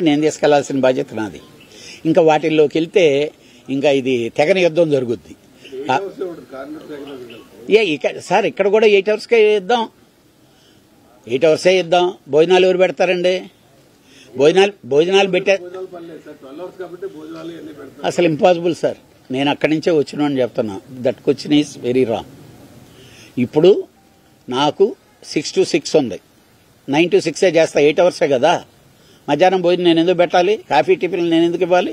నేను తీసుకెళ్లాల్సిన బాధ్యత నాది. ఇంకా వాటిల్లోకి వెళ్తే ఇంకా ఇది తెగని యుద్ధం జరుగుద్ది. సార్ ఇక్కడ కూడా 8 అవర్స్కే ఇద్దాం, 8 అవర్సే ఇద్దాం. భోజనాలు ఎవరు పెడతారండి? భోజనాలు పెట్టే అసలు ఇంపాసిబుల్ సార్. నేను అక్కడి నుంచే వచ్చిన అని చెప్తున్నా. That question is very wrong. ఇప్పుడు నాకు 6 to 6 ఉంది, 9 to 6 చేస్తా. 8 అవర్సే కదా. మధ్యాహ్నం భోజనం నేను ఎందుకు పెట్టాలి? కాఫీ టిఫిన్లు నేను ఎందుకు ఇవ్వాలి?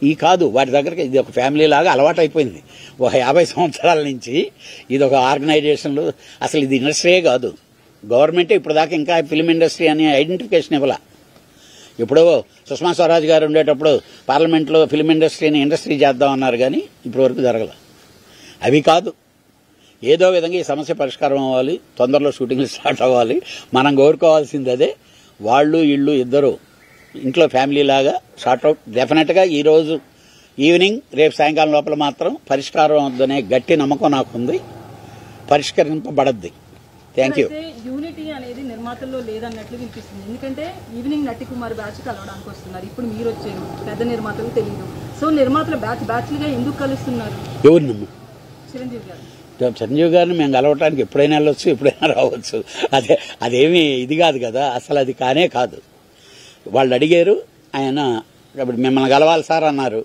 ఈ కాదు, వాటి దగ్గరికి ఇది ఒక ఫ్యామిలీ లాగా అలవాటు అయిపోయింది. ఒక 50 సంవత్సరాల నుంచి ఇది ఒక ఆర్గనైజేషన్లు. అసలు ఇది ఇండస్ట్రీయే కాదు. గవర్నమెంటే ఇప్పుడు దాకా ఇంకా ఫిల్మ్ ఇండస్ట్రీ అని ఐడెంటిఫికేషన్ ఇవ్వాల. ఇప్పుడు సుష్మా స్వరాజ్ గారు ఉండేటప్పుడు పార్లమెంట్లో ఫిల్మ్ ఇండస్ట్రీని ఇండస్ట్రీ చేద్దామన్నారు, కానీ ఇప్పటి వరకు జరగల. అవి కాదు, ఏదో విధంగా ఈ సమస్య పరిష్కారం అవ్వాలి, తొందరలో షూటింగ్లు స్టార్ట్ అవ్వాలి. మనం కోరుకోవాల్సింది అదే. వాళ్ళు ఇళ్ళు ఇద్దరు ఇంట్లో ఫ్యామిలీ లాగా షార్ట్ అవుట్ డెఫినెట్గా ఈ రోజు ఈవినింగ్, రేపు సాయంకాలం లోపల మాత్రం పరిష్కారం అవుతుందనే గట్టి నమ్మకం నాకుంది. పరిష్కరింపబడద్ది. Thank you. యూనిటీ అనేది నిర్మాతల్లో లేదన్నట్లు వినిపిస్తుంది. ఎందుకంటే ఈవినింగ్ నటి కుమార్ బ్యాచ్ కలవడానికి వస్తున్నారు. ఇప్పుడు మీరు వచ్చారు, పెద్ద నిర్మాతలు తెలియదు. సో నిర్మాతల బ్యాచ్లుగా ఎందుకు కలుస్తున్నారు? ఎవరు? చిరంజీవి గారు. చిరంజీవి గారిని మేము కలవటానికి ఎప్పుడైనా వెళ్ళొచ్చు, ఎప్పుడైనా రావచ్చు. అదేమీ ఇది కాదు కదా. అసలు అది కానే కాదు. వాళ్ళు అడిగారు, ఆయన ఇప్పుడు మిమ్మల్ని కలవాలి సార్ అన్నారు.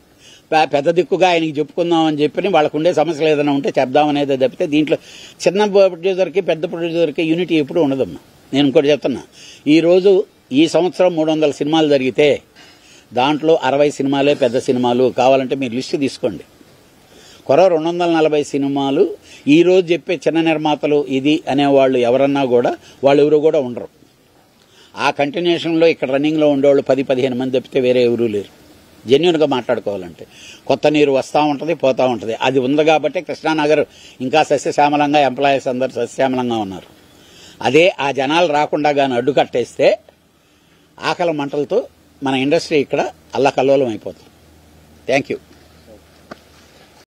పెద్ద దిక్కుగా ఆయనకి చెప్పుకుందామని చెప్పి వాళ్ళకు ఉండే సమస్యలు ఏదైనా ఉంటే చెప్దామనేది తప్పితే దీంట్లో చిన్న ప్రొడ్యూసర్కి పెద్ద ప్రొడ్యూసర్కి యూనిటీ ఎప్పుడు ఉండదమ్మా. నేను ఇంకోటి చెప్తున్నా, ఈరోజు ఈ సంవత్సరం 300 సినిమాలు జరిగితే దాంట్లో 60 సినిమాలే పెద్ద సినిమాలు. కావాలంటే మీరు లిస్టు తీసుకోండి. 240 సినిమాలు ఈరోజు చెప్పే చిన్న నిర్మాతలు ఇది అనేవాళ్ళు ఎవరన్నా కూడా వాళ్ళు ఎవరు కూడా ఉండరు. ఆ కంటిన్యూషన్లో ఇక్కడ రన్నింగ్లో ఉండేవాళ్ళు 10-15 మంది తప్పితే వేరే ఎవరూ లేరు. జెన్యున్గా మాట్లాడుకోవాలంటే కొత్త నీరు వస్తూ ఉంటుంది, పోతూ ఉంటుంది. అది ఉంది కాబట్టి కృష్ణానగర్ ఇంకా సస్యశ్యామలంగా, ఎంప్లాయీస్ అందరూ సస్యశ్యామలంగా ఉన్నారు. అదే ఆ జనాలు రాకుండా కానీ అడ్డుకట్టేస్తే ఆకలి మంటలతో మన ఇండస్ట్రీ ఇక్కడ అల్లకల్లోలం అయిపోతుంది. Thank you.